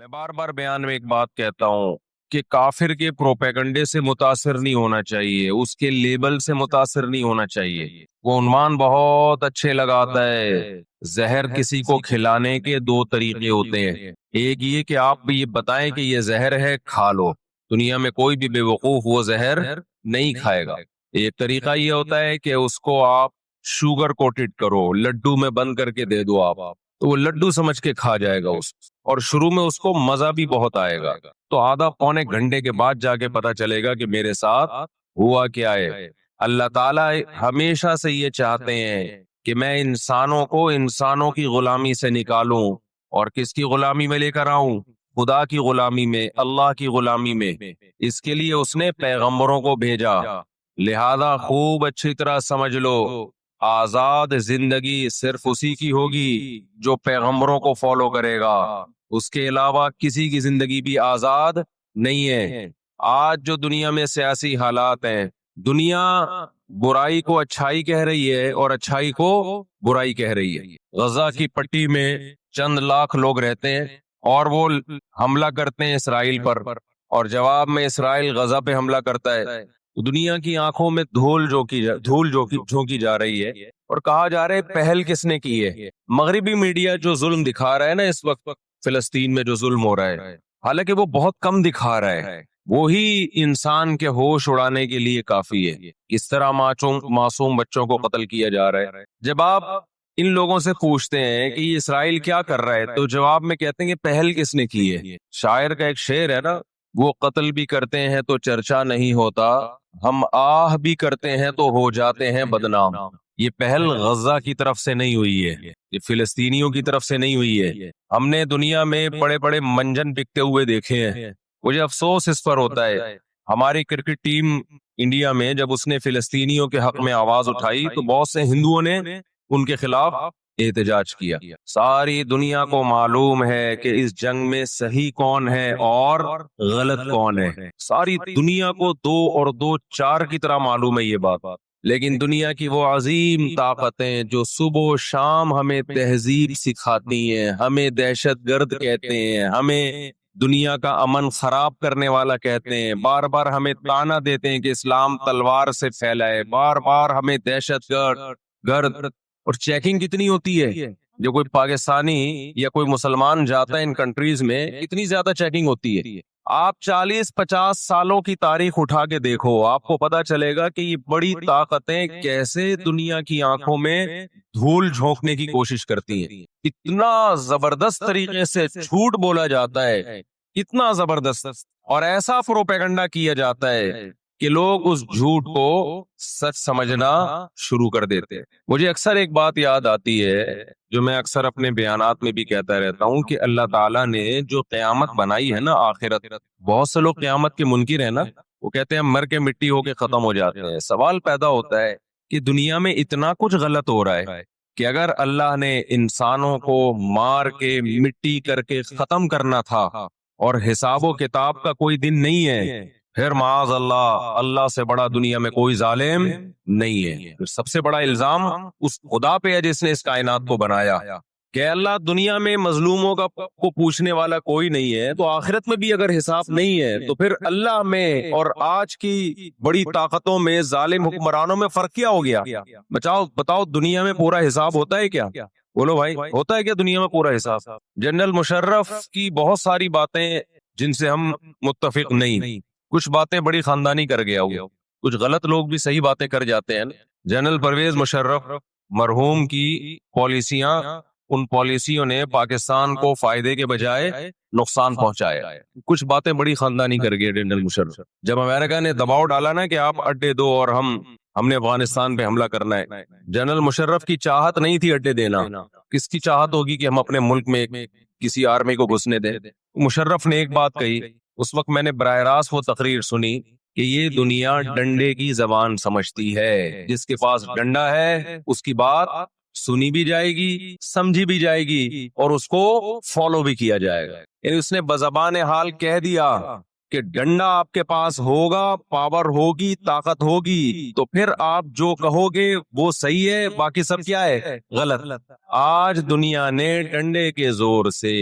میں بار بار بیان میں ایک بات کہتا ہوں کہ کافر کے پروپیگنڈے سے متاثر نہیں ہونا چاہیے، اس کے لیبل سے متاثر نہیں ہونا چاہیے۔ وہ عنوان بہت اچھے لگاتا ہے۔ زہر کسی کو کھلانے کے دو طریقے ہوتے ہیں، ایک یہ کہ آپ بھی یہ بتائیں کہ یہ زہر ہے، کھا لو۔ دنیا میں کوئی بھی بے وقوف وہ زہر نہیں کھائے گا۔ ایک طریقہ یہ ہوتا ہے کہ اس کو آپ شوگر کوٹڈ کرو، لڈو میں بند کر کے دے دو آپ، تو وہ لڈو سمجھ کے کھا جائے گا اور شروع میں اس کو مزہ بھی بہت آئے گا، تو آدھا پونے گھنٹے کے بعد جا کے پتا چلے گا کہ میرے ساتھ ہوا کیا ہے۔ اللہ تعالیٰ ہمیشہ سے یہ چاہتے ہیں کہ میں انسانوں کو انسانوں کی غلامی سے نکالوں اور کس کی غلامی میں لے کر آؤں؟ خدا کی غلامی میں، اللہ کی غلامی میں۔ اس کے لیے اس نے پیغمبروں کو بھیجا، لہذا خوب اچھی طرح سمجھ لو، آزاد زندگی صرف اسی کی ہوگی جو پیغمبروں کو فالو کرے گا، اس کے علاوہ کسی کی زندگی بھی آزاد نہیں ہے۔ آج جو دنیا میں سیاسی حالات ہیں، دنیا برائی کو اچھائی کہہ رہی ہے اور اچھائی کو برائی کہہ رہی ہے۔ غزہ کی پٹی میں چند لاکھ لوگ رہتے ہیں اور وہ حملہ کرتے ہیں اسرائیل پر، اور جواب میں اسرائیل غزہ پہ حملہ کرتا ہے۔ دنیا کی آنکھوں میں دھول جھونکی جا رہی ہے اور کہا جا رہا ہے پہل کس نے کی ہے؟ مغربی میڈیا جو ظلم دکھا رہا ہے نا اس وقت فلسطین میں جو ظلم ہو رہا ہے، حالانکہ وہ بہت کم دکھا رہا ہے، وہی انسان کے ہوش اڑانے کے لیے کافی ہے۔ اس طرح معصوم بچوں کو قتل کیا جا رہا ہے۔ جب آپ ان لوگوں سے پوچھتے ہیں کہ یہ اسرائیل کیا کر رہا ہے، تو جواب میں کہتے ہیں کہ پہل کس نے کی ہے؟ شاعر کا ایک شعر ہے نا، وہ قتل بھی کرتے ہیں تو چرچا نہیں ہوتا، ہم آہ بھی کرتے ہیں تو ہو جاتے ہیں بدنام۔ یہ پہل غزہ کی طرف سے نہیں ہوئی ہے، یہ فلسطینیوں کی طرف سے نہیں ہوئی ہے۔ ہم نے دنیا میں بڑے بڑے منجن بکتے ہوئے دیکھے ہیں، مجھے افسوس اس پر ہوتا ہے۔ ہماری کرکٹ ٹیم انڈیا میں جب اس نے فلسطینیوں کے حق میں آواز اٹھائی تو بہت سے ہندوؤں نے ان کے خلاف احتجاج کیا۔ ساری دنیا کو معلوم ہے کہ اس جنگ میں صحیح کون ہے اور غلط کون ہے، ساری دنیا کو دو اور دو چار کی طرح معلوم ہے یہ بات۔ لیکن دنیا کی وہ عظیم طاقتیں جو صبح و شام ہمیں تہذیب سکھاتی ہیں، ہمیں دہشت گرد کہتے ہیں، ہمیں دنیا کا امن خراب کرنے والا کہتے ہیں، بار بار ہمیں تانا دیتے ہیں کہ اسلام تلوار سے پھیلا ہے، بار بار ہمیں دہشت گرد اور چیکنگ کتنی ہوتی ہے؟ جو کوئی پاکستانی یا کوئی مسلمان جاتا ہے ان کنٹریز میں، اتنی زیادہ چیکنگ ہوتی ہے۔ آپ 40-50 سالوں کی تاریخ اٹھا کے دیکھو، آپ کو پتا چلے گا کہ یہ بڑی طاقتیں کیسے دنیا کی آنکھوں میں دھول جھونکنے کی کوشش کرتی ہیں۔ اتنا زبردست طریقے سے جھوٹ بولا جاتا ہے، اتنا زبردست، اور ایسا پروپیگنڈا کیا جاتا ہے کہ لوگ اس جھوٹ کو سچ سمجھنا شروع کر دیتے ہیں۔ مجھے اکثر ایک بات یاد آتی ہے جو میں اکثر اپنے بیانات میں بھی کہتا رہتا ہوں کہ اللہ تعالیٰ نے جو قیامت بنائی ہے نا، آخرت، بہت سے لوگ قیامت کے منکر ہیں نا، وہ کہتے ہیں مر کے مٹی ہو کے ختم ہو جاتے ہیں۔ سوال پیدا ہوتا ہے کہ دنیا میں اتنا کچھ غلط ہو رہا ہے کہ اگر اللہ نے انسانوں کو مار کے مٹی کر کے ختم کرنا تھا اور حساب و کتاب کا کوئی دن نہیں ہے، پھر معاذ اللہ، اللہ سے بڑا دنیا میں کوئی ظالم نہیں ہے۔ پھر سب سے بڑا الزام اس خدا پہ ہے جس نے اس کائنات کو بنایا کہ اللہ دنیا میں مظلوموں کو پوچھنے والا کوئی نہیں ہے، تو آخرت میں بھی اگر حساب نہیں ہے تو پھر اللہ میں اور آج کی بڑی طاقتوں میں، ظالم حکمرانوں میں فرق کیا ہو گیا؟ بتاؤ دنیا میں پورا حساب ہوتا ہے کیا؟ بولو بھائی، ہوتا ہے کیا دنیا میں پورا حساب؟ جنرل مشرف کی بہت ساری باتیں جن سے ہم متفق نہیں، کچھ باتیں بڑی خاندانی کر گیا ہوا، کچھ غلط لوگ بھی صحیح باتیں کر جاتے ہیں۔ جنرل پرویز مشرف مرحوم کی پالیسیاں، ان پالیسیوں نے پاکستان کو فائدے کے بجائے نقصان پہنچایا۔ کچھ باتیں بڑی خاندانی کر گئے جنرل مشرف۔ جب امریکہ نے دباؤ ڈالا نا کہ آپ اڈے دو اور ہم نے افغانستان پہ حملہ کرنا ہے، جنرل مشرف کی چاہت نہیں تھی اڈے دینا۔ کس کی چاہت ہوگی کہ ہم اپنے ملک میں کسی آرمی کو گھسنے دیں؟ مشرف نے ایک بات کہی، اس وقت میں نے براہ راست وہ تقریر سنی کہ یہ دنیا ڈنڈے کی زبان سمجھتی ہے، جس کے پاس ڈنڈا ہے اس کی بات سنی بھی جائے گی، سمجھی بھی جائے گی اور اس کو فالو بھی کیا جائے گا۔ یعنی اس نے بزبان حال کہہ دیا کہ ڈنڈا آپ کے پاس ہوگا، پاور ہوگی، طاقت ہوگی، تو پھر آپ جو کہو گے وہ صحیح ہے، باقی سب کیا ہے؟ غلط۔ آج دنیا نے ڈنڈے کے زور سے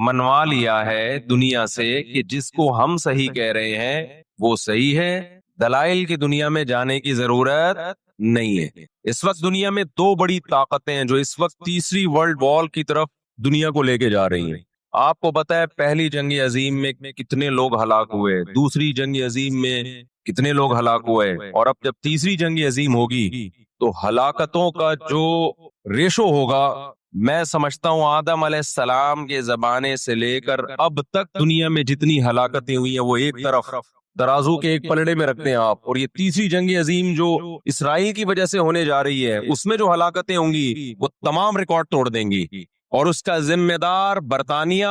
منوا لیا ہے دنیا سے کہ جس کو ہم صحیح کہہ رہے ہیں وہ صحیح ہے، دلائل کی دنیا میں جانے کی ضرورت نہیں ہے۔ اس وقت دنیا میں دو بڑی طاقتیں ہیں جو اس وقت تیسری ورلڈ وار کی طرف دنیا کو لے کے جا رہی ہیں۔ آپ کو پتا ہے پہلی جنگ عظیم میں کتنے لوگ ہلاک ہوئے، دوسری جنگ عظیم میں کتنے لوگ ہلاک ہوئے، اور اب جب تیسری جنگ عظیم ہوگی تو ہلاکتوں کا جو ریشو ہوگا، میں سمجھتا ہوں آدم علیہ السلام کے زمانے سے لے کر اب تک دنیا میں جتنی ہلاکتیں ہوئی ہیں وہ ایک طرف ترازو کے ایک پلڑے میں رکھتے ہیں آپ، اور یہ تیسری جنگ عظیم جو اسرائیل کی وجہ سے ہونے جا رہی ہے اس میں جو ہلاکتیں ہوں گی وہ تمام ریکارڈ توڑ دیں گی، اور اس کا ذمہ دار برطانیہ،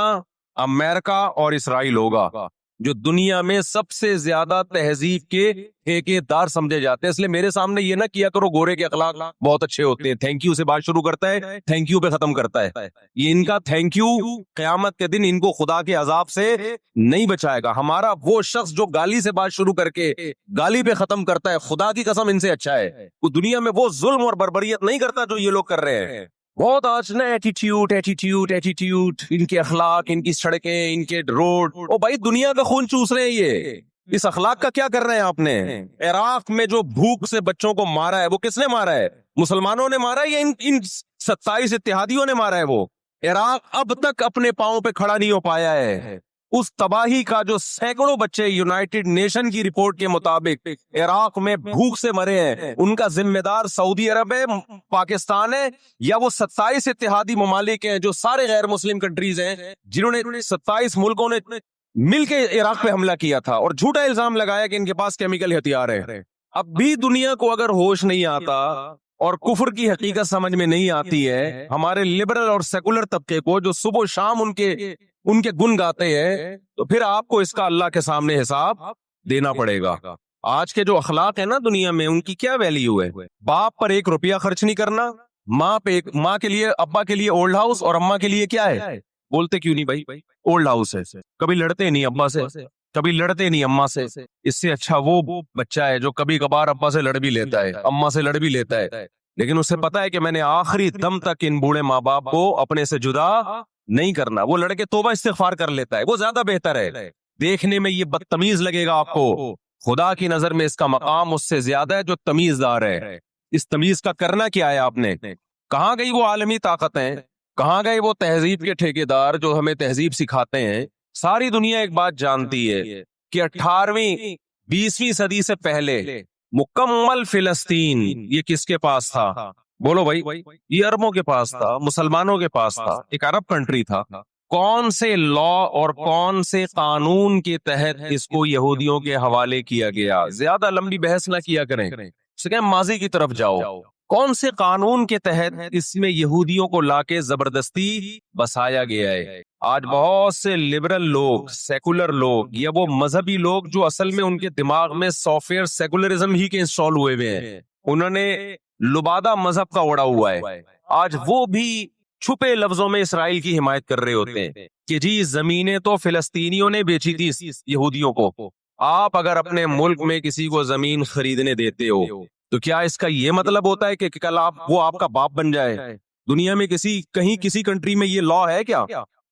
امریکہ اور اسرائیل ہوگا، جو دنیا میں سب سے زیادہ تہذیب کے ٹھیکیدار سمجھے جاتے ہیں۔ اس لیے میرے سامنے یہ نہ کیا کرو گورے کے اخلاق بہت اچھے ہوتے ہیں، تھینک یو سے بات شروع کرتا ہے، تھینک یو پہ ختم کرتا ہے۔ یہ ان کا تھینک یو قیامت کے دن ان کو خدا کے عذاب سے نہیں بچائے گا۔ ہمارا وہ شخص جو گالی سے بات شروع کر کے گالی پہ ختم کرتا ہے، خدا کی قسم ان سے اچھا ہے، وہ دنیا میں وہ ظلم اور بربریت نہیں کرتا جو یہ لوگ کر رہے ہیں۔ بہت آج نا ایٹیٹیوڈ ان کے اخلاق، ان کی سڑکیں، ان کے روڈ، او بھائی دنیا کا خون چوس رہے ہیں یہ، اس اخلاق کا کیا کر رہے ہیں آپ نے؟ عراق میں جو بھوک سے بچوں کو مارا ہے وہ کس نے مارا ہے؟ مسلمانوں نے مارا ہے یا ان 27 اتحادیوں نے مارا ہے؟ وہ عراق اب تک اپنے پاؤں پہ کھڑا نہیں ہو پایا ہے۔ اس تباہی کا جو سینکڑوں بچے یونائٹڈ نیشن کی رپورٹ کے مطابق عراق میں بھوک سے مرے ہیں، ان کا ذمہ دار سعودی عرب ہے، پاکستان ہے، یا وہ 27 اتحادی ممالک ہیں جو سارے غیر مسلم کنٹریز ہیں جنہوں نے 27 ملکوں نے مل کے عراق پہ حملہ کیا تھا اور جھوٹا الزام لگایا کہ ان کے پاس کیمیکل ہتھیار ہے۔ اب بھی دنیا کو اگر ہوش نہیں آتا اور کفر کی حقیقت سمجھ میں نہیں آتی ہے، ہمارے لبرل اور سیکولر طبقے کو جو صبح و شام ان کے گن گاتے ہیں، تو پھر آپ کو اس کا اللہ کے سامنے حساب دینا پڑے گا۔ آج کے جو اخلاق ہیں نا دنیا میں، ان کی کیا ویلیو ہے؟ باپ پر 1 روپیہ خرچ نہیں کرنا، ماں کے لیے، ابا کے لیے اولڈ ہاؤس، اور اماں کے لیے کیا ہے؟ بولتے کیوں نہیں بھائی؟ اولڈ ہاؤس ہے۔ کبھی لڑتے نہیں ابا سے، کبھی لڑتے نہیں اماں سے۔ اس سے اچھا وہ بچہ ہے جو کبھی کبھار ابا سے لڑ بھی لیتا ہے، اماں سے لڑ بھی لیتا ہے، لیکن اسے پتا ہے کہ میں نے آخری دم تک ان بوڑھے ماں باپ کو اپنے سے جدا نہیں کرنا۔ وہ لڑکے توبہ استغفار کر لیتا ہے، وہ زیادہ بہتر ہے۔ دیکھنے میں یہ بدتمیز لگے گا آپ کو، خدا کی نظر میں اس کا مقام اس سے زیادہ ہے جو تمیزدار ہے۔ اس تمیز کا کرنا کیا ہے آپ نے؟ کہاں گئی وہ عالمی طاقتیں؟ کہاں گئے وہ تہذیب کے ٹھیکیدار جو ہمیں تہذیب سکھاتے ہیں؟ ساری دنیا ایک بات جانتی ہے کہ 18ویں 20ویں صدی سے پہلے مکمل فلسطین یہ کس کے پاس تھا؟ بولو بھائی، یہ عربوں کے پاس تھا، مسلمانوں کے پاس تھا، ایک عرب کنٹری تھا۔ کون سے لا اور کون سے قانون کے تحت اس کو یہودیوں کے حوالے کیا گیا؟ زیادہ لمبی بحث نہ کیا کریں، ماضی کی طرف جاؤ۔ کون سے قانون کے تحت اس میں یہودیوں کو لا کے زبردستی بسایا گیا ہے؟ آج بہت سے لبرل لوگ، سیکولر لوگ، یا وہ مذہبی لوگ جو اصل میں ان کے دماغ میں سافٹ ویئر سیکولرزم ہی کے انسٹال ہوئے ہیں، انہوں نے لبادہ مذہب کا اوڑا ہوا ہے، آج وہ بھی چھپے لفظوں میں اسرائیل کی حمایت کر رہے ہوتے ہیں کہ جی زمینیں تو فلسطینیوں نے بیچی تھی یہودیوں کو۔ آپ اگر اپنے ملک میں کسی کو زمین خریدنے دیتے ہو تو کیا اس کا یہ مطلب ہوتا ہے کہ کل وہ آپ کا باپ بن جائے؟ دنیا میں کہیں کسی کنٹری میں یہ لا ہے کیا؟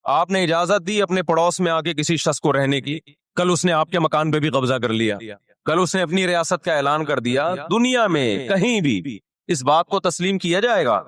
آپ نے اجازت دی اپنے پڑوس میں آ کے کسی شخص کو رہنے کی، کل اس نے آپ کے مکان پہ بھی قبضہ کر لیا، کل اس نے اپنی ریاست کا اعلان کر دیا۔ دنیا میں کہیں بھی اس بات کو تسلیم کیا جائے گا؟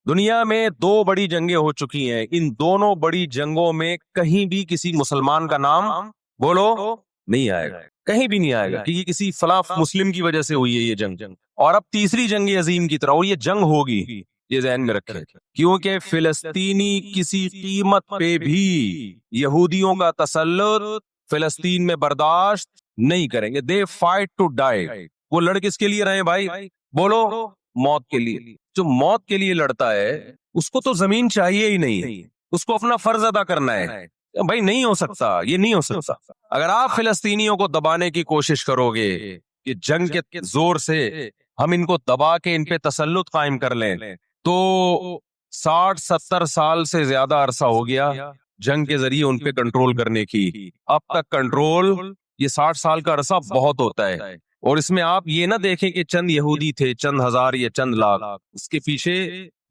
دنیا میں 2 بڑی جنگیں ہو چکی ہیں، ان دونوں بڑی جنگوں میں کہیں بھی کسی مسلمان کا نام بولو نہیں آئے گا، کہیں بھی نہیں آئے گا کہ یہ کسی فلاں مسلم کی وجہ سے ہوئی ہے یہ جنگ۔ اور اب تیسری جنگ عظیم کی طرح، اور یہ جنگ ہوگی، یہ ذہن میں رکھیں، کیونکہ فلسطینی کسی قیمت پہ بھی یہودیوں کا تسلط فلسطین میں برداشت نہیں کریں گے۔ They fight to die. وہ لڑ کس کے لیے رہے بھائی؟ بولو موت کے لیے۔ جو موت کے لیے لڑتا ہے اس کو تو زمین چاہیے ہی نہیں، اس کو اپنا فرض ادا کرنا ہے۔ بھائی نہیں ہو سکتا، یہ نہیں ہو سکتا۔ اگر آپ فلسطینیوں کو دبانے کی کوشش کرو گے کہ جنگ کے زور سے ہم ان کو دبا کے ان پہ تسلط قائم کر لیں، تو 60-70 سال سے زیادہ عرصہ ہو گیا جنگ کے ذریعے ان پہ کنٹرول کرنے کی، اب تک کنٹرول یہ 60 سال کا عرصہ بہت ہوتا ہے، اور اس میں آپ یہ نہ دیکھیں کہ چند یہودی تھے، چند ہزار یا چند لاکھ، اس کے پیچھے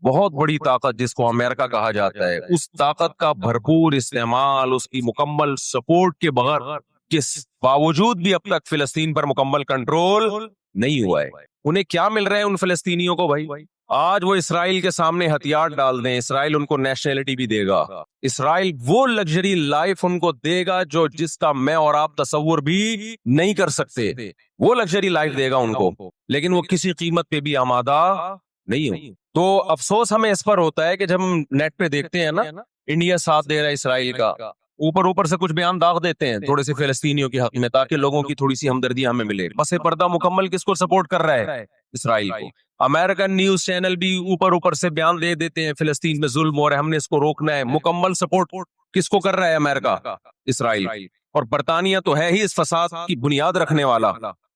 بہت بڑی طاقت جس کو امریکہ کہا جاتا ہے، اس طاقت کا بھرپور استعمال، اس کی مکمل سپورٹ کے بغیر کے باوجود بھی اب تک فلسطین پر مکمل کنٹرول نہیں ہوا ہے۔ انہیں کیا مل رہا ہے ان فلسطینیوں کو بھائی؟ آج وہ اسرائیل کے سامنے ہتھیار ڈال دیں، اسرائیل ان کو نیشنلٹی بھی دے گا، اسرائیل وہ لگژری لائف ان کو دے گا جو جس کا میں اور آپ تصور بھی نہیں کر سکتے، وہ لگژری لائف دے گا ان کو، لیکن وہ کسی قیمت پہ بھی آمادہ نہیں ہو۔ تو افسوس ہمیں اس پر ہوتا ہے کہ جب ہم نیٹ پہ دیکھتے ہیں نا انڈیا ساتھ دے رہا ہے اسرائیل کا، اوپر سے کچھ بیان داغ دیتے ہیں تھوڑے سے فلسطینیوں کے حق میں تاکہ لوگوں کی تھوڑی سی ہمدردی ہمیں ملے، پس پردہ مکمل کس کو سپورٹ کر رہا ہے؟ اسرائیل کو۔ امریکن نیوز چینل بھی اوپر سے بیان دے دیتے ہیں فلسطین میں ظلم ہو رہا ہے، ہم نے اس کو روکنا ہے، مکمل سپورٹ کس کو کر رہا ہے؟ امریکہ، اسرائیل۔ اور برطانیہ تو ہے ہی اس فساد کی بنیاد رکھنے والا،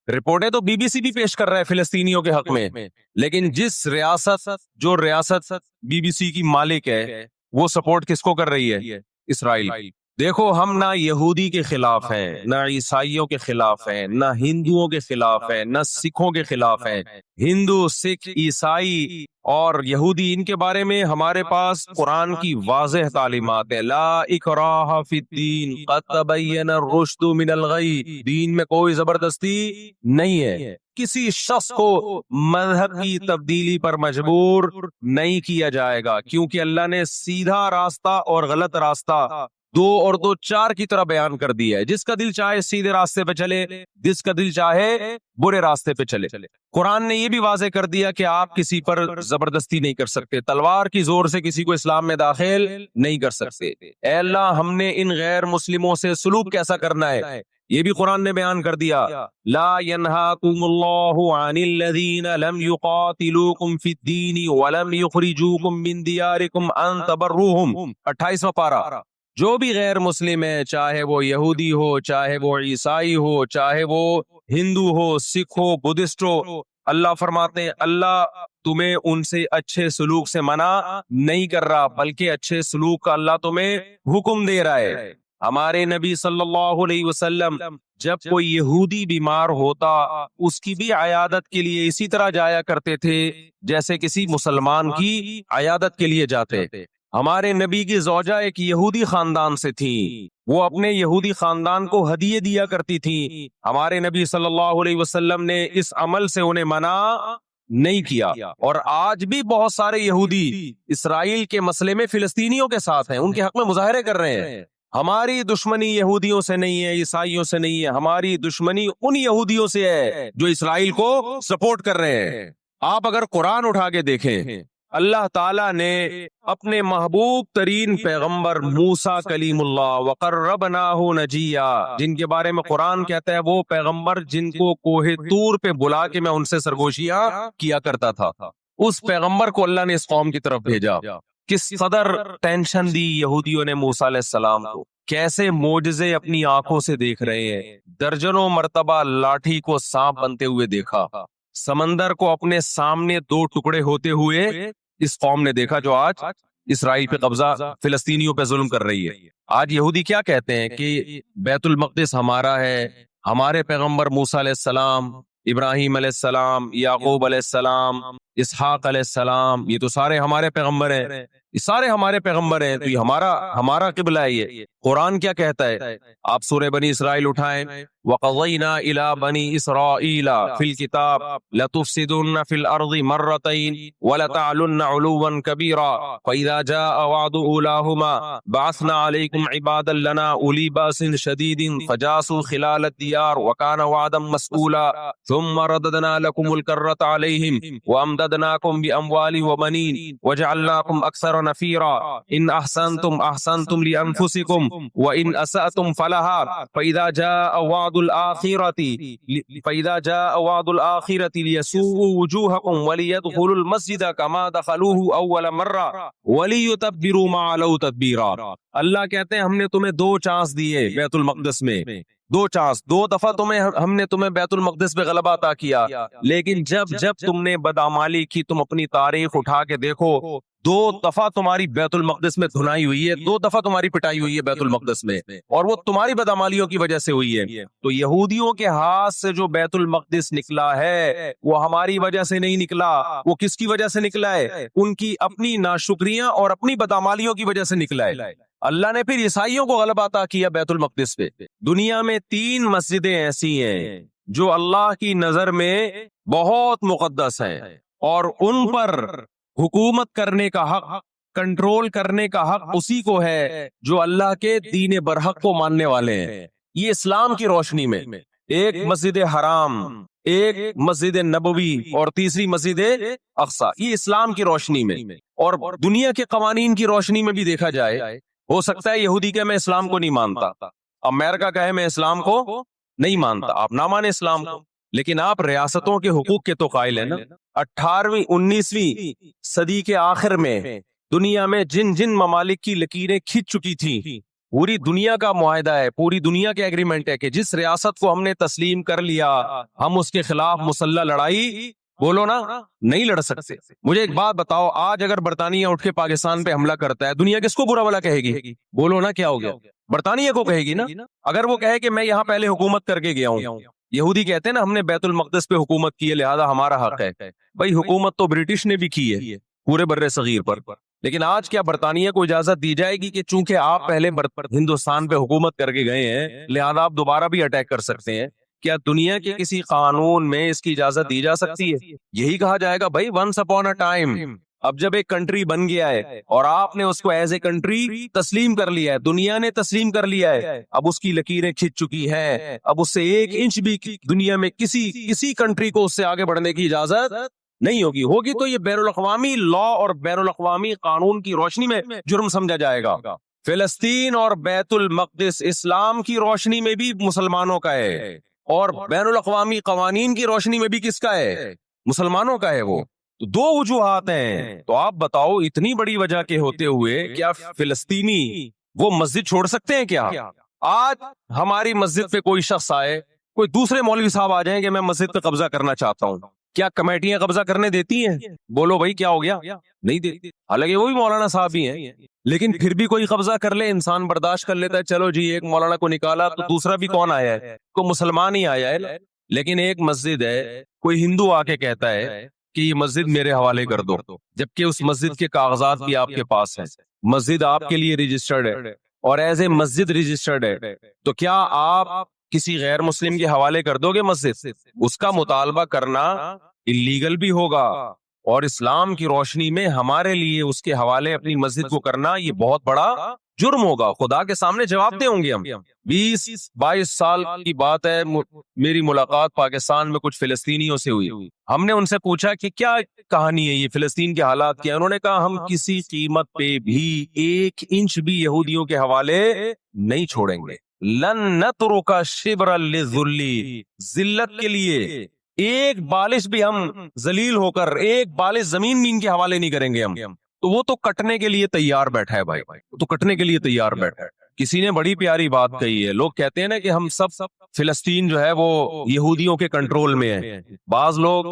رپورٹیں تو بی بی سی بھی پیش کر رہا ہے فلسطینیوں کے حق میں، لیکن جو ریاست بی بی سی کی مالک ہے وہ سپورٹ کس کو کر رہی ہے؟ اسرائیل۔ دیکھو ہم نہ یہودی کے خلاف ہیں، نہ عیسائیوں کے خلاف ہیں، نہ ہندوؤں کے خلاف ہیں، نہ سکھوں کے خلاف ہیں۔ ہندو، سکھ، عیسائی اور یہودی، ان کے بارے میں ہمارے پاس قرآن کی واضح تعلیمات ہے، لا اکراہ فی الدین قد تبین الرشد من الغی، دین میں کوئی زبردستی نہیں ہے، کسی شخص کو مذہب کی تبدیلی پر مجبور نہیں کیا جائے گا، کیونکہ اللہ نے سیدھا راستہ اور غلط راستہ 2 اور 2 4 کی طرح بیان کر دیا ہے، جس کا دل چاہے سیدھے راستے پہ چلے، جس کا دل چاہے برے راستے پہ چلے۔ قرآن نے یہ بھی واضح کر دیا کہ آپ کسی پر زبردستی نہیں کر سکتے، تلوار کی زور سے کسی کو اسلام میں داخل نہیں کر سکتے۔ اے اللہ ہم نے ان غیر مسلموں سے سلوک کیسا کرنا ہے یہ بھی قرآن نے بیان کر دیا، لا ینہاکم اللہ عن الذین لم یقاتلوکم فی الدین ولم یخرجوکم من دیارکم ان تبروہم، 28واں پارہ۔ جو بھی غیر مسلم ہے، چاہے وہ یہودی ہو، چاہے وہ عیسائی ہو، چاہے وہ ہندو ہو، سکھ ہو، بدھسٹ ہو، اللہ فرماتے ہیں اللہ تمہیں ان سے اچھے سلوک سے منع نہیں کر رہا، بلکہ اچھے سلوک کا اللہ تمہیں حکم دے رہا ہے۔ ہمارے نبی صلی اللہ علیہ وسلم جب کوئی یہودی بیمار ہوتا اس کی بھی عیادت کے لیے اسی طرح جایا کرتے تھے جیسے کسی مسلمان کی عیادت کے لیے جاتے۔ ہمارے نبی کی زوجہ ایک یہودی خاندان سے تھی، وہ اپنے یہودی خاندان کو ہدیے دیا کرتی تھی، ہمارے نبی صلی اللہ علیہ وسلم نے اس عمل سے انہیں منع نہیں کیا۔ اور آج بھی بہت سارے یہودی اسرائیل کے مسئلے میں فلسطینیوں کے ساتھ ہیں، ان کے حق میں مظاہرے کر رہے ہیں۔ ہماری دشمنی یہودیوں سے نہیں ہے، عیسائیوں سے نہیں ہے، ہماری دشمنی ان یہودیوں سے ہے جو اسرائیل کو سپورٹ کر رہے ہیں۔ آپ اگر قرآن اٹھا کے دیکھیں، اللہ تعالیٰ نے اپنے محبوب ترین پیغمبر موسیٰ کلیم اللہ وقربناہ نجیہ، جن کے بارے میں قرآن کہتا ہے وہ پیغمبر جن کو کوہ طور پہ بلا کے میں ان سے سرگوشیاں کیا کرتا تھا، اس پیغمبر کو اللہ نے اس قوم کی طرف بھیجا۔ کس قدر ٹینشن دی یہودیوں نے موسیٰ علیہ السلام کو، کیسے معجزے اپنی آنکھوں سے دیکھ رہے ہیں، درجنوں مرتبہ لاٹھی کو سانپ بنتے ہوئے دیکھا، سمندر کو اپنے سامنے 2 ٹکڑے ہوتے ہوئے اس قوم نے دیکھا جو آج اسرائیل پہ قبضہ، فلسطینیوں پہ ظلم کر رہی ہے۔ آج یہودی کیا کہتے ہیں کہ بیت المقدس ہمارا ہے، ہمارے پیغمبر موسیٰ علیہ السلام، ابراہیم علیہ السلام، یعقوب علیہ السلام، اسحاق علیہ السلام، یہ تو سارے ہمارے پیغمبر ہیں، یہ سارے ہمارے پیغمبر ہیں، تو یہ ہمارا قبلہ ہے۔ یہ قرآن کیا کہتا ہے؟ آپ سورہ بنی اسرائیل اٹھائیں، وَقَضَيْنَا إِلَىٰ بَنِي إِسْرَائِيلَ فِي الْكِتَابِ لَتُفْسِدُنَّ فِي الْأَرْضِ مَرَّتَيْنِ وَلَتَعْلُنَّ عُلُوًّا كَبِيرًا فَإِذَا جَاءَ وَعْدُ أُولَاهُمَا بَعَثْنَا عَلَيْكُمْ عِبَادًا لَنَا أُولِي بَأْسٍ شَدِيدٍ فَجَاسُوا خِلَالَ الدِّيَارِ وَكَانَ وَعْدًا مَسْئُولًا ثُمَّ رَدَدْنَا لَكُمُ الْكَرَّةَ عَلَيْهِمْ وَأَمْدَدْنَاكُمْ بِأَمْوَالٍ وَبَنِينَ وَجَعَلْنَاكُمْ أَكْثَرَ نَفِيرًا إِنْ أَحْسَنْتُمْ لِأَنفُسِكُمْ وَإِنْ أَسَأْتُمْ فَلَهَا فَإِذَا جَاءَ وَعْدُ الْآخِرَةِ لِيَسُوءُوا وُجُوهَكُمْ وَلِيَدْخُلُوا الْمَسْجِدَ كَمَا دَخَلُوهُ أَوَّلَ مَرَّةٍ وَلِيُتَبِّرُوا مَا عَلَوْا تَتْبِيرًا۔ اللہ کہتے ہیں ہم نے تمہیں 2 چانس دیے بیت المقدس میں، 2 چانس، 2 دفعہ ہم نے تمہیں بیت المقدس پہ غلبہ عطا کیا، لیکن جب تم نے بدعمالی کی، تم اپنی تاریخ اٹھا کے دیکھو، دو دفعہ تمہاری بیت المقدس میں دھنائی ہوئی ہے، 2 دفعہ تمہاری پٹائی ہوئی ہے بیت المقدس میں، اور وہ تمہاری بدعمالیوں کی وجہ سے ہوئی ہے۔ تو یہودیوں کے ہاتھ سے جو بیت المقدس نکلا ہے وہ ہماری وجہ سے نہیں نکلا، وہ کس کی وجہ سے نکلا ہے؟ ان کی اپنی ناشکریاں اور اپنی بدعمالیوں کی وجہ سے نکلا ہے۔ اللہ نے پھر عیسائیوں کو غلبہ عطا کیا بیت المقدس پہ۔ دنیا میں 3 مسجدیں ایسی ہیں جو اللہ کی نظر میں بہت مقدس ہیں، اور ان پر حکومت کرنے کا حق، کنٹرول کرنے کا حق اسی کو ہے جو اللہ کے دین برحق کو ماننے والے ہیں۔ یہ اسلام کی روشنی میں ایک مسجد حرام، ایک مسجد نبوی اور تیسری مسجد اقصی، یہ اسلام کی روشنی میں اور دنیا کے قوانین کی روشنی میں بھی دیکھا جائے۔ ہو سکتا ہے یہودی کہ میں اسلام کو نہیں مانتا، امریکہ کہے میں اسلام کو نہیں مانتا، آپ نہ مانے اسلام کو، لیکن آپ ریاستوں کے حقوق کے تو قائل ہیں نا۔ 18ویں 19ویں صدی کے آخر میں دنیا میں جن جن ممالک کی لکیریں کھنچ چکی تھیں، پوری دنیا کا معاہدہ ہے، پوری دنیا کے ایگریمنٹ ہے کہ جس ریاست کو ہم نے تسلیم کر لیا ہم اس کے خلاف مسلح لڑائی بولو نا نہیں لڑ سکتے۔ مجھے ایک بات بتاؤ، آج اگر برطانیہ اٹھ کے پاکستان پہ حملہ کرتا ہے، دنیا کس کو برا بھلا کہے گی؟ بولو نا کیا ہو گیا؟ برطانیہ کو کہے گی نا۔ اگر وہ کہے کہ میں یہاں پہلے حکومت کر کے گیا ہوں، یہودی کہتے ہیں نا ہم نے بیت المقدس پہ حکومت کی ہے لہذا ہمارا حق ہے، بھائی حکومت تو برٹش نے بھی کی ہے پورے بر صغیر پر، لیکن آج کیا برطانیہ کو اجازت دی جائے گی کہ چونکہ آپ پہلے ہندوستان پہ حکومت کر کے گئے ہیں لہذا آپ دوبارہ بھی اٹیک کر سکتے ہیں؟ کیا دنیا کے کسی قانون میں اس کی اجازت دی جا سکتی ہے؟ یہی کہا جائے گا بھائی ونس اپون اے ٹائم، اب جب ایک کنٹری بن گیا ہے اور آپ نے اس کو ایز اے کنٹری تسلیم کر لیا ہے، دنیا نے تسلیم کر لیا ہے، اب اس کی لکیریں کھنچ چکی ہیں، اب اس سے 1 انچ بھی دنیا میں کسی کنٹری کو اس سے آگے بڑھنے کی اجازت نہیں ہوگی تو یہ بین الاقوامی لا اور بین الاقوامی قانون کی روشنی میں جرم سمجھا جائے گا۔ فلسطین اور بیت المقدس اسلام کی روشنی میں بھی مسلمانوں کا ہے اور بین الاقوامی قوانین کی روشنی میں بھی کس کا ہے؟ مسلمانوں کا ہے۔ وہ تو 2 وجوہات ہیں، تو آپ بتاؤ اتنی بڑی وجہ کے ہوتے ہوئے کیا فلسطینی وہ مسجد چھوڑ سکتے ہیں کیا؟ آج ہماری مسجد پہ کوئی شخص آئے، کوئی دوسرے مولوی صاحب آ جائیں کہ میں مسجد پہ قبضہ کرنا چاہتا ہوں، کیا کمیٹیاں قبضہ کرنے دیتی ہیں؟ بولو بھائی کیا ہو گیا؟ نہیں دیتی، حالانکہ وہ بھی مولانا صاحب ہی ہیں، لیکن پھر بھی کوئی قبضہ کر لے انسان برداشت کر لیتا ہے، چلو جی ایک مولانا کو نکالا تو دوسرا بھی کون آیا ہے؟ کوئی مسلمان ہی آیا ہے۔ لیکن ایک مسجد ہے، کوئی ہندو آ کے کہتا ہے کہ یہ مسجد میرے حوالے کر دو، جبکہ اس مسجد کے کاغذات بھی آپ کے پاس ہیں، مسجد آپ کے لیے رجسٹرڈ ہے اور ایز اے مسجد رجسٹرڈ ہے، تو کیا آپ کسی غیر مسلم کے حوالے کر دو گے مسجد؟ اس کا مطالبہ کرنا اللیگل بھی ہوگا، اور اسلام کی روشنی میں ہمارے لیے اس کے حوالے اپنی مسجد کو کرنا یہ بہت بڑا جرم ہوگا، خدا کے سامنے جواب دیں ہوں گے ہم۔ 20-22 سال کی بات ہے، میری ملاقات پاکستان میں کچھ فلسطینیوں سے ہوئی، ہم نے ان سے پوچھا کہ کیا کہانی ہے یہ فلسطین کے حالات کیا؟ انہوں نے کہا ہم کسی قیمت پہ بھی 1 انچ بھی یہودیوں کے حوالے نہیں چھوڑیں گے، لن نترک شبرا للذل، ذلت کے لیے 1 بالش بھی ہم ذلیل ہو کر 1 بالش زمین بھی ان کے حوالے نہیں کریں گے ہم۔ تو وہ تو کٹنے کے لیے تیار بیٹھا ہے بھائی، وہ تو کٹنے کے لیے تیار بیٹھا ہے۔ کسی نے بڑی پیاری بات کہی ہے، لوگ کہتے ہیں نا کہ ہم سب فلسطین جو ہے وہ یہودیوں کے کنٹرول میں ہے، بعض لوگ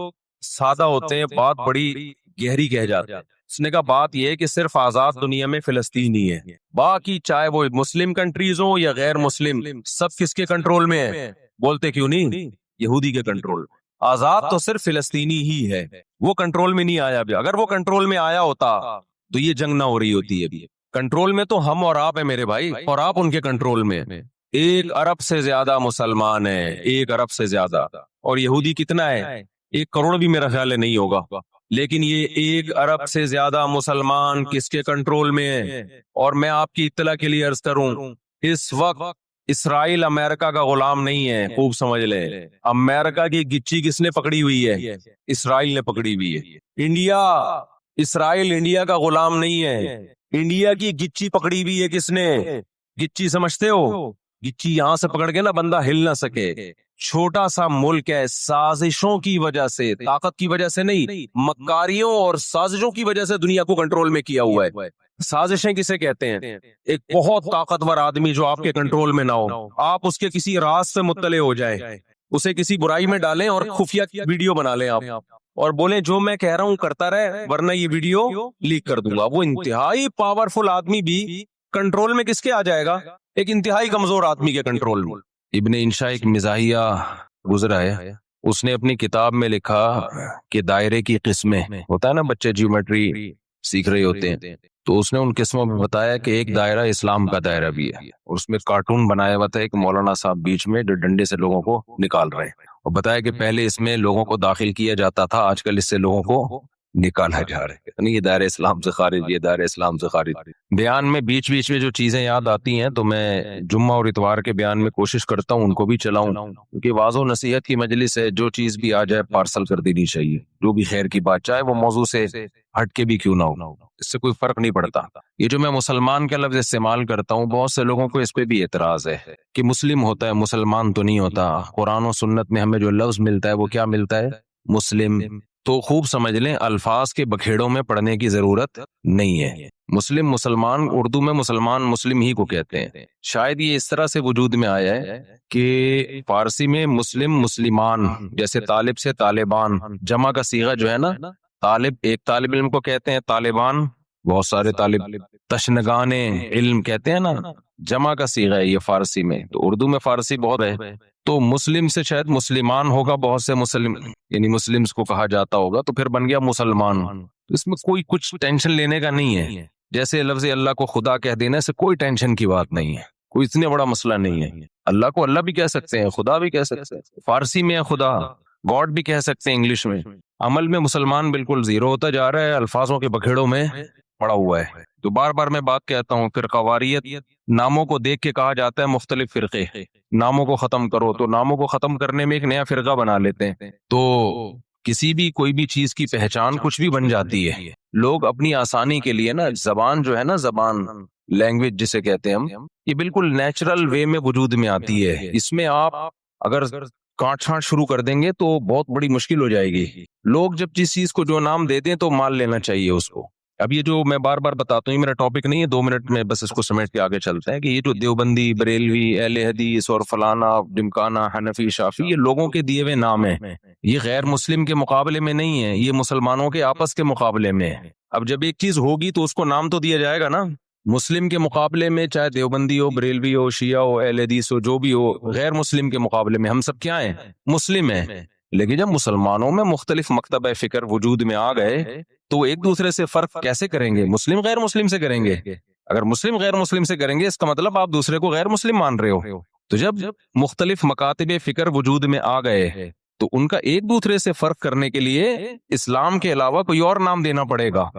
سادہ ہوتے ہیں بات بڑی گہری کہہ جاتے ہیں۔ اس نے کہا بات یہ ہے کہ صرف آزاد دنیا میں فلسطین ہی ہے، باقی چاہے وہ مسلم کنٹریز ہوں یا غیر مسلم سب کس کے کنٹرول میں ہے؟ بولتے کیوں نہیں؟ یہودی کے کنٹرول۔ آزاد تو صرف فلسطینی ہی ہے، وہ کنٹرول میں نہیں آیا ابھی، اگر وہ کنٹرول میں آیا ہوتا تو یہ جنگ نہ ہو رہی ہوتی ہے۔ کنٹرول میں تو ہم اور آپ ہیں میرے بھائی، اور آپ ان کے کنٹرول میں۔ 1 ارب سے زیادہ مسلمان ہیں، 1 ارب سے زیادہ، اور یہودی کتنا ہے؟ 1 کروڑ بھی میرا خیال ہے نہیں ہوگا، لیکن یہ 1 ارب سے زیادہ مسلمان کس کے کنٹرول میں ہیں؟ اور میں آپ کی اطلاع کے لیے عرض کروں، اس وقت اسرائیل امریکہ کا غلام نہیں ہے، خوب سمجھ لیں، امریکہ کی گچی کس نے پکڑی ہوئی ہے؟ اسرائیل نے پکڑی ہوئی ہے۔ اسرائیل انڈیا کا غلام نہیں ہے، انڈیا کی گچی پکڑی ہوئی ہے کس نے؟ گچی سمجھتے ہو؟ گچی یہاں سے پکڑ کے نا بندہ ہل نہ سکے، چھوٹا سا ملک ہے، سازشوں کی وجہ سے، طاقت کی وجہ سے نہیں، مکاریوں اور سازشوں کی وجہ سے دنیا کو کنٹرول میں کیا ہوا ہے۔ سازشیں کسے کہتے ہیں؟ ایک بہت طاقتور آدمی جو آپ کے کنٹرول میں نہ ہو، آپ اس کے کسی راز سے مطلع ہو جائے، اسے کسی برائی میں ڈالیں اور خفیہ ویڈیو بنا لیں آپ اور بولیں جو میں کہہ رہا ہوں کرتا رہے ورنہ یہ ویڈیو لیک کر دوں گا. وہ انتہائی پاورفل آدمی بھی کنٹرول میں کس کے آ جائے گا؟ ایک انتہائی کمزور آدمی کے کنٹرول میں. ابن انشا ایک مزاحیہ گزرا ہے, اس نے اپنی کتاب میں لکھا کہ دائرے کی قسمیں ہوتا ہے نا, بچے جیومیٹری سیکھ رہے ہوتے ہیں, تو اس نے ان قسموں میں بتایا کہ ایک دائرہ اسلام کا دائرہ بھی ہے, اور اس میں کارٹون بنایا ہوا تھا ایک مولانا صاحب بیچ میں جو ڈنڈے سے لوگوں کو نکال رہے ہیں, اور بتایا کہ پہلے اس میں لوگوں کو داخل کیا جاتا تھا, آج کل اس سے لوگوں کو نکالا جا رہا ہے, یعنی یہ دائرہ اسلام سے خارج, یہ دائرہ اسلام سے خارج. بیان میں بیچ بیچ میں جو چیزیں یاد آتی ہیں تو میں جمعہ اور اتوار کے بیان میں کوشش کرتا ہوں ان کو بھی چلاؤں, کیونکہ واعظ و نصیحت کی مجلس ہے, جو چیز بھی آ جائے پارسل کر دینی چاہیے, جو بھی خیر کی بات, چاہے وہ موضوع سے ہٹ کے بھی کیوں نہ ہو, اس سے کوئی فرق نہیں پڑتا. یہ جو میں مسلمان کا لفظ استعمال کرتا ہوں, بہت سے لوگوں کو اس پہ بھی اعتراض ہے کہ مسلم ہوتا ہے, مسلمان تو نہیں ہوتا. قرآن و سنت میں ہمیں جو لفظ ملتا ہے وہ کیا ملتا ہے؟ مسلم. تو خوب سمجھ لیں, الفاظ کے بکھیڑوں میں پڑھنے کی ضرورت نہیں ہے. مسلم مسلمان, اردو میں مسلمان مسلم ہی کو کہتے ہیں. شاید یہ اس طرح سے وجود میں آیا ہے کہ فارسی میں مسلم مسلمان, جیسے طالب سے طالبان, جمع کا صیغہ جو ہے نا, طالب ایک طالب علم کو کہتے ہیں, طالبان بہت سارے طالب, تشنگان علم کہتے ہیں نا, جمع کا صیغہ ہے یہ فارسی میں. تو اردو میں فارسی بہت ہے, تو مسلم سے شاید مسلمان ہوگا, بہت سے مسلم یعنی مسلمز کو کہا جاتا ہوگا, تو پھر بن گیا مسلمان. اس میں کوئی کچھ ٹینشن لینے کا نہیں ہے. جیسے لفظ اللہ کو خدا کہہ دینے سے کوئی ٹینشن کی بات نہیں ہے, کوئی اتنے بڑا مسئلہ نہیں ہے. اللہ کو اللہ بھی کہہ سکتے ہیں, خدا بھی کہہ سکتے ہیں, فارسی میں خدا, گاڈ بھی کہہ سکتے ہیں انگلش میں. عمل میں مسلمان بالکل زیرو ہوتا جا رہا ہے, الفاظوں کے بکھیڑوں میں پڑا ہوا ہے. تو بار بار میں بات کہتا ہوں, فرقہ واریت ناموں کو دیکھ کے کہا جاتا ہے مختلف فرقے, ناموں کو ختم کرو, تو ناموں کو ختم کرنے میں ایک نیا فرقہ بنا لیتے ہیں. تو کسی بھی کوئی بھی چیز کی پہچان کچھ بھی بن جاتی ہے. لوگ اپنی آسانی کے لیے نا, زبان جو ہے نا, زبان لینگویج جسے کہتے ہیں ہم, یہ بالکل نیچرل وے میں وجود میں آتی ہے. اس میں آپ اگر کاٹ چھانٹ شروع کر دیں گے تو بہت بڑی مشکل ہو جائے گی. لوگ جب جس چیز کو جو نام دے دیں تو مان لینا چاہیے اس کو. اب یہ جو میں بار بار بتاتا ہوں, یہ میرا ٹاپک نہیں ہے, 2 منٹ میں بس اس کو سمیٹ کے آگے چلتے ہیں, کہ یہ جو دیوبندی, بریلوی, اہل حدیث اور فلانا ڈمکانا, حنفی, شافی, یہ لوگوں کے دیے ہوئے نام ہیں. یہ غیر مسلم کے مقابلے میں نہیں ہے, یہ مسلمانوں کے آپس کے مقابلے میں ہے. اب جب ایک چیز ہوگی تو اس کو نام تو دیا جائے گا نا. مسلم کے مقابلے میں چاہے دیوبندی ہو, بریلوی ہو, شیعہ ہو, اہل حدیث ہو, جو بھی ہو, غیر مسلم کے مقابلے میں ہم سب کیا ہیں؟ مسلم ہیں. لیکن جب مسلمانوں میں مختلف مکتبہ فکر وجود میں آ گئے تو وہ ایک دوسرے سے فرق کیسے کریں گے؟ مسلم غیر مسلم سے کریں گے. اگر مسلم غیر مسلم سے کریں گے اس کا مطلب آپ دوسرے کو غیر مسلم مان رہے ہو. تو جب مختلف مکاتب فکر وجود میں آ گئے تو ان کا ایک دوسرے سے فرق کرنے کے لیے اسلام کے علاوہ کوئی اور نام دینا پڑے گا.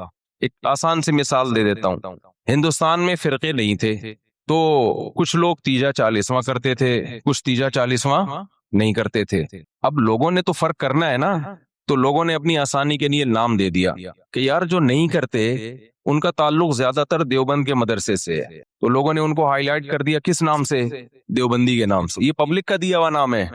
ایک آسان سی مثال دے دیتا ہوں. ہندوستان میں فرقے نہیں تھے تو کچھ لوگ تیجا 40واں کرتے تھے, کچھ تیجا 40واں نہیں کرتے تھے. اب لوگوں نے تو فرق کرنا ہے نا, تو لوگوں نے اپنی آسانی کے لیے نام دے دیا کہ یار جو نہیں کرتے ان کا تعلق زیادہ تر دیوبند کے مدرسے سے ہے, تو لوگوں نے ان کو ہائی لائٹ کر دیا کس نام سے؟ دیوبندی کے نام سے. یہ پبلک کا دیا ہوا نام ہے.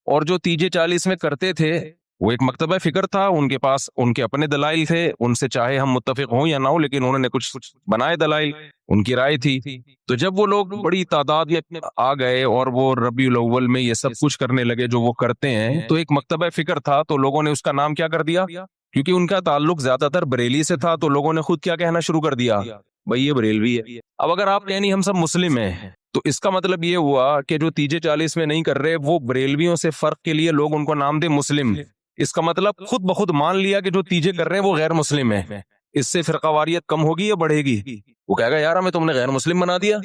اور جو تیجے 40 میں کرتے تھے وہ ایک مکتبہ فکر تھا, ان کے پاس ان کے اپنے دلائل تھے, ان سے چاہے ہم متفق ہوں یا نہ ہو, لیکن انہوں نے کچھ بنائے دلائل, ان کی رائے تھی. تو جب وہ لوگ بڑی تعداد میں آ گئے اور وہ ربیع الاول میں یہ سب کچھ کرنے لگے جو وہ کرتے ہیں, تو ایک مکتبہ فکر تھا, تو لوگوں نے اس کا نام کیا کر دیا؟ کیونکہ ان کا تعلق زیادہ تر بریلی سے تھا تو لوگوں نے خود کیا کہنا شروع کر دیا؟ بھئی یہ بریلوی ہے. اب اگر آپ کہیں نہیں ہم سب مسلم ہیں تو اس کا مطلب یہ ہوا کہ جو تیجے 40 میں نہیں کر رہے وہ بریلویوں سے فرق کے لیے لوگ ان کو نام دے مسلم. اس کا مطلب خود بخود مان لیا کہ جو تیجے کر رہے ہیں وہ غیر مسلم ہیں. اس سے فرقہ واریت کم ہوگی یا بڑھے گی؟ وہ کہے گا یار ہمیں تم نے غیر مسلم بنا دیا.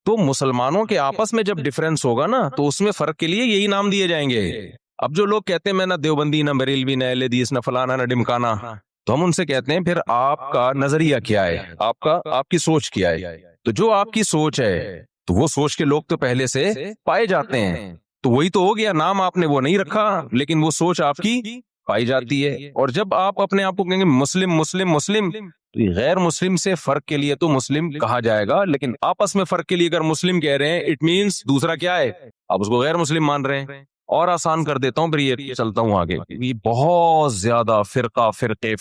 تو مسلمانوں کے آپس میں جب ڈیفرنس ہوگا نا تو اس میں فرق کے لیے یہی نام دیے جائیں گے. اب جو لوگ کہتے ہیں میں نہ دیوبندی, نہ بریلوی, نہ اہل حدیث, نہ فلانا, نہ ڈمکانا, تو ہم ان سے کہتے ہیں پھر آپ کا نظریہ کیا ہے, آپ کی سوچ کیا ہے؟ تو جو آپ کی سوچ ہے تو وہ سوچ کے لوگ تو پہلے سے پائے جاتے ہیں, تو وہی تو ہو گیا. نام آپ نے وہ نہیں رکھا لیکن وہ سوچ آپ کی پائی جاتی ہے. اور جب آپ اپنے آپ کو کہیں گے مسلم مسلم مسلم, تو غیر مسلم سے فرق کے لیے تو مسلم کہا جائے گا, لیکن آپس میں فرق کے لیے اگر مسلم کہہ رہے ہیں اٹ مینس دوسرا کیا ہے, آپ اس کو غیر مسلم مان رہے ہیں. اور آسان کر دیتا ہوں, پھر یہ چلتا ہوں آگے. یہ بہت زیادہ فرقے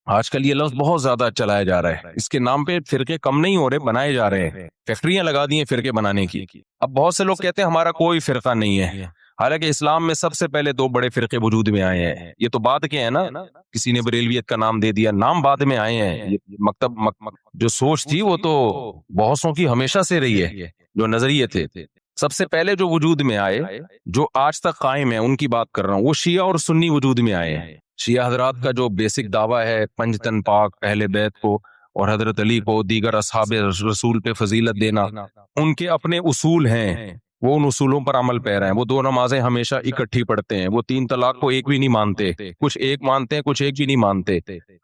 آج کل یہ لفظ بہت زیادہ چلایا جا رہا ہے. اس کے نام پہ فرقے کم نہیں ہو رہے, بنائے جا رہے ہیں. فیکٹریاں لگا دی ہیں فرقے بنانے کی. اب بہت سے لوگ کہتے ہیں ہمارا کوئی فرقہ نہیں ہے, حالانکہ اسلام میں سب سے پہلے دو بڑے فرقے وجود میں آئے ہیں، یہ تو بعد کے ہیں نا، کسی نے بریلویت کا نام دے دیا، نام بعد میں آئے ہیں، جو سوچ تھی وہ تو بہتوں کی ہمیشہ سے رہی ہے، جو نظریے تھے سب سے پہلے جو وجود میں آئے، جو آج تک قائم ہے، ان کی بات کر رہا ہوں، وہ شیعہ اور سنی وجود میں آئے ہیں۔ شیعہ حضرات کا جو بیسک دعویٰ ہے پنج تن پاک، اہل بیت کو اور حضرت علی کو، دیگر اصحاب رسول پہ فضیلت دینا، ان کے اپنے اصول ہیں، وہ ان اصولوں پر عمل پیرا ہیں۔ وہ دو نمازیں ہمیشہ اکٹھی پڑھتے ہیں، وہ تین طلاق کو ایک بھی نہیں مانتے، کچھ ایک مانتے ہیں، کچھ ایک بھی نہیں مانتے۔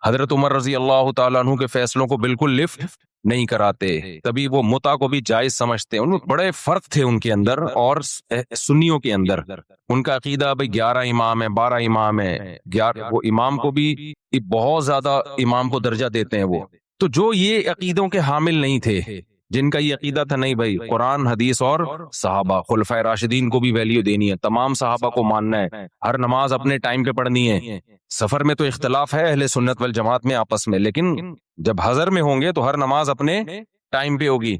حضرت عمر رضی اللہ تعالیٰ عنہ کے فیصلوں کو بالکل لفٹ نہیں کراتے، تبھی وہ متع کو بھی جائز سمجھتے ہیں۔ ان میں بڑے فرق تھے ان کے اندر اور سنیوں کے اندر۔ ان کا عقیدہ بھئی 11 امام ہیں، 12 امام ہیں، وہ امام کو بھی بہت زیادہ امام کو درجہ دیتے ہیں وہ۔ تو جو یہ عقیدوں کے حامل نہیں تھے، جن کا یہ عقیدہ تھا نہیں بھائی قرآن حدیث اور صحابہ خلفائے راشدین کو بھی ویلیو دینی ہے، تمام صحابہ کو ماننا ہے، ہر نماز اپنے ٹائم پہ پڑھنی ہے۔ سفر میں تو اختلاف ہے اہل سنت والجماعت میں آپس میں، لیکن جب حضر میں ہوں گے تو ہر نماز اپنے ٹائم پہ ہوگی۔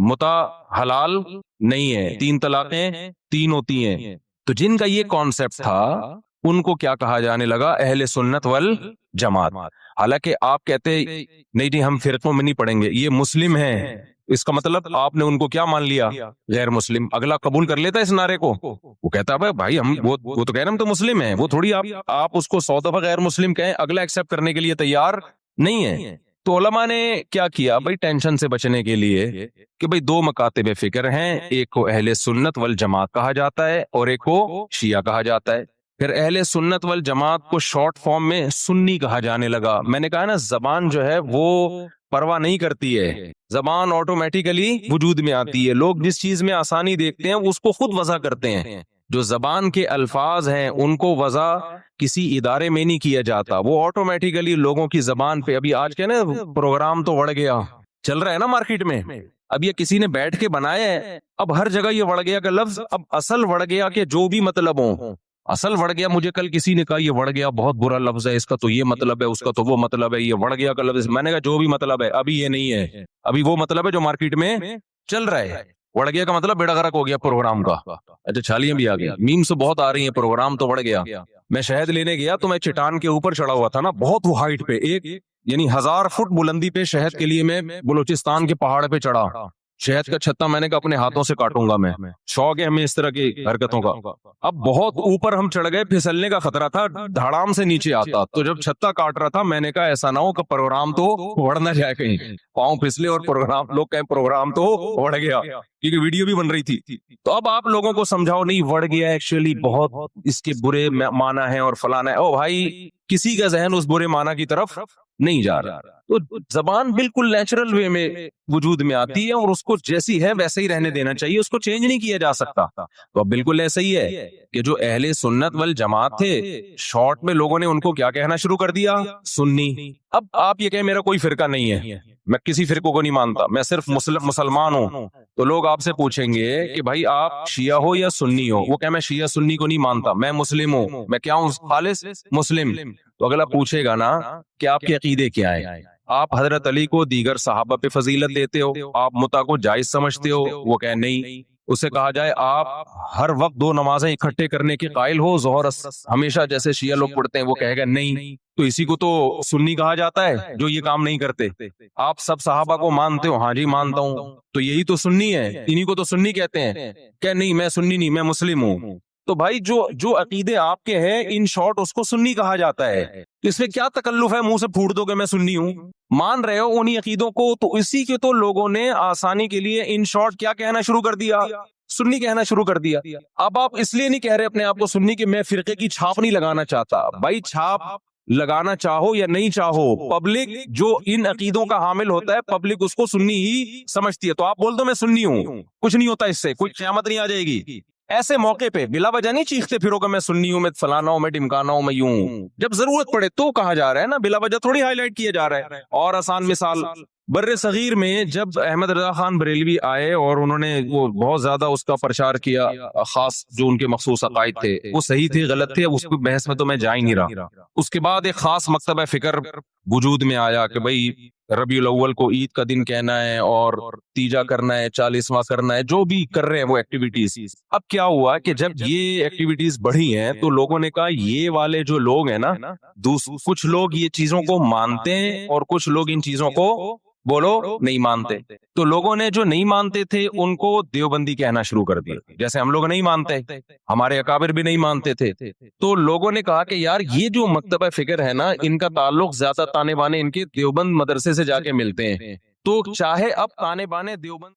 متع حلال نہیں ہے، 3 طلاقیں 3 ہوتی ہیں۔ تو جن کا یہ کانسیپٹ تھا ان کو کیا کہا جانے لگا؟ اہل سنت والجماعت۔ حالانکہ آپ کہتے نہیں جی ہم فرقوں میں نہیں پڑھیں گے، یہ مسلم ہیں، اس کا مطلب آپ نے ان کو کیا مان لیا؟ غیر مسلم۔ اگلا قبول کر لیتا اس نعرے کو، وہ کہتا ہے بھائی ہم وہ تو کہہ رہے ہم تو مسلم ہیں، وہ تھوڑی آپ اس کو 100 دفعہ غیر مسلم کہیں، اگلا ایکسپٹ کرنے کے لیے تیار نہیں ہے۔ تو علماء نے کیا کیا بھائی ٹینشن سے بچنے کے لیے کہ بھائی 2 مکاتب فکر ہیں، ایک کو اہل سنت والجماعت کہا جاتا ہے اور ایک کو شیعہ کہا جاتا ہے۔ پھر اہل سنت والجماعت کو شارٹ فارم میں سنی کہا جانے لگا۔ میں نے کہا نا زبان جو ہے وہ پرواہ نہیں کرتی ہے، زبان آٹومیٹیکلی وجود میں آتی ہے، لوگ جس چیز میں آسانی دیکھتے ہیں اس کو خود وضع کرتے ہیں۔ جو زبان کے الفاظ ہیں ان کو وضع کسی ادارے میں نہیں کیا جاتا، وہ آٹومیٹیکلی لوگوں کی زبان پہ۔ ابھی آج کے نا پروگرام تو بڑھ گیا چل رہا ہے نا مارکیٹ میں، اب یہ کسی نے بیٹھ کے بنایا ہے، اب ہر جگہ یہ وڑ گیا کا لفظ، اب اصل وڑ گیا کہ جو بھی مطلب ہو، اصل وڑ گیا۔ مجھے کل کسی نے کہا یہ وڑ گیا بہت برا لفظ ہے، اس کا تو یہ مطلب ہے، اس کا تو وہ مطلب ہے، یہ وڑ گیا کا لفظ۔ میں نے کہا جو بھی مطلب ہے ابھی یہ نہیں ہے، ابھی وہ مطلب ہے جو مارکیٹ میں چل رہا ہے۔ وڑ گیا کا مطلب بیڑا غرق ہو گیا پروگرام کا۔ اچھا چھالیاں بھی آ گئی، میم سے بہت آ رہی ہیں، پروگرام تو وڑ گیا۔ میں شہد لینے گیا تو میں چٹان کے اوپر چڑھا ہوا تھا نا، بہت وہ ہائٹ پہ، ایک یعنی 1000 فٹ بلندی پہ شہد کے لیے میں بلوچستان کے پہاڑ پہ چڑھا۔ شہد کا چھتا میں نے کہا اپنے ہاتھوں سے کاٹوں گا میں، شوق ہے ہمیں اس طرح کی حرکتوں کا۔ اب بہت اوپر ہم چڑھ گئے، پھسلنے کا خطرہ تھا، دھڑام سے نیچے آتا، تو جب چھتا کاٹ رہا تھا میں نے کہا ایسا نہ ہو کہ پروگرام تو وڑ نہ جائے، کہیں پاؤں پھسلے اور پروگرام لوگ کہیں پروگرام تو وڑ گیا، کیونکہ ویڈیو بھی بن رہی تھی۔ تو اب آپ لوگوں کو سمجھاؤ نہیں وڑ گیا، ایکچولی بہت اس کے برے معنی ہیں اور فلانا ہے۔ او بھائی کسی کا ذہن اس برے معنی کی طرف نہیں جا رہا۔ تو زبان بالکل نیچرل وے میں وجود میں آتی ہے اور اس کو جیسی ہے ویسے ہی رہنے دینا چاہیے، اس کو چینج نہیں کیا جا سکتا۔ تو اب بالکل ایسا ہی ہے کہ جو اہل سنت والجماعت تھے، شارٹ میں لوگوں نے ان کو کیا کہنا شروع کر دیا؟ سنی۔ اب آپ یہ کہیں میرا کوئی فرقہ نہیں ہے، میں کسی فرقوں کو نہیں مانتا، میں صرف مسلمان ہوں، تو لوگ آپ سے پوچھیں گے کہ بھائی آپ شیعہ ہو یا سنی ہو؟ وہ کہ میں شیعہ سنی کو نہیں مانتا، میں مسلم ہوں، میں کیا ہوں؟ خالص مسلم۔ تو اگلا پوچھے گا نا کہ آپ کے عقیدے کیا ہیں؟ آپ حضرت علی کو دیگر صحابہ پہ فضیلت دیتے ہو، آپ متع کو جائز سمجھتے ہو؟ وہ کہ نہیں۔ اسے کہا جائے آپ ہر وقت 2 نمازیں اکٹھے کرنے کے قائل ہو، ظہر ہمیشہ جیسے شیعہ لوگ پڑھتے ہیں؟ وہ کہے گا نہیں۔ تو اسی کو تو سنی کہا جاتا ہے جو یہ کام نہیں کرتے۔ آپ سب صحابہ کو مانتے ہو؟ ہاں جی مانتا ہوں۔ تو یہی تو سنی ہے، انہی کو تو سنی کہتے ہیں۔ کہ نہیں میں سنی نہیں، میں مسلم ہوں۔ تو بھائی جو عقیدے آپ کے ہیں ان شارٹ اس کو سنی کہا جاتا ہے، تو اس میں کیا تکلف ہے منہ سے پھوٹ دو کہ میں سنی ہوں؟ مان رہے ہو انہی عقیدوں کو، تو اسی کے تو لوگوں نے آسانی کے لیے ان شارٹ کیا کہنا شروع کر دیا؟ سنی کہنا شروع کر دیا۔ اب آپ اس لیے نہیں کہہ رہے اپنے آپ کو سنی کہ میں فرقے کی چھاپ نہیں لگانا چاہتا۔ بھائی چھاپ لگانا چاہو یا نہیں چاہو، پبلک جو ان عقیدوں کا حامل ہوتا ہے پبلک اس کو سنی ہی سمجھتی ہے۔ تو آپ بول دو میں سنی ہوں، کچھ نہیں ہوتا اس سے، کوئی قیامت نہیں آ جائے گی۔ ایسے موقع پہ بلا وجہ نہیں چیختے پھرو کہ میں سنی ہوں، میں فلانا ہوں، میں ڈمکانا ہوں، میں یوں ہوں۔ جب ضرورت پڑے تو کہا جا رہا ہے نا، بلا وجہ تھوڑی ہائی لائٹ کیا جا رہا ہے۔ اور آسان مثال بر صغیر میں جب احمد رضا خان بریلوی آئے اور انہوں نے وہ بہت زیادہ اس کا پرچار کیا، خاص جو ان کے مخصوص عقائد تھے وہ صحیح تھے غلط تھے، اس کی بحث میں تو میں جا ہی نہیں رہا۔ اس کے بعد ایک خاص مکتبہ فکر وجود میں آیا کہ بھائی ربیع الاول کو عید کا دن کہنا ہے اور تیجا کرنا ہے، 40واں کرنا ہے، جو بھی کر رہے ہیں وہ ایکٹیویٹیز. اب کیا ہوا کہ جب یہ ایکٹیویٹیز بڑھی ہیں تو لوگوں نے کہا یہ والے جو لوگ ہیں نا، کچھ لوگ یہ چیزوں کو مانتے ہیں اور کچھ لوگ ان چیزوں کو بولو نہیں مانتے. تو لوگوں نے جو نہیں مانتے تھے ان کو دیوبندی کہنا شروع کر دیا. جیسے ہم لوگ نہیں مانتے، ہمارے اکابر بھی نہیں مانتے تھے. تو لوگوں نے کہا کہ یار یہ جو مکتبہ فکر ہے نا، ان کا تعلق زیادہ تانے بانے ان کے دیوبند مدرسے سے جا کے ملتے ہیں. تو چاہے اب تانے بانے دیوبند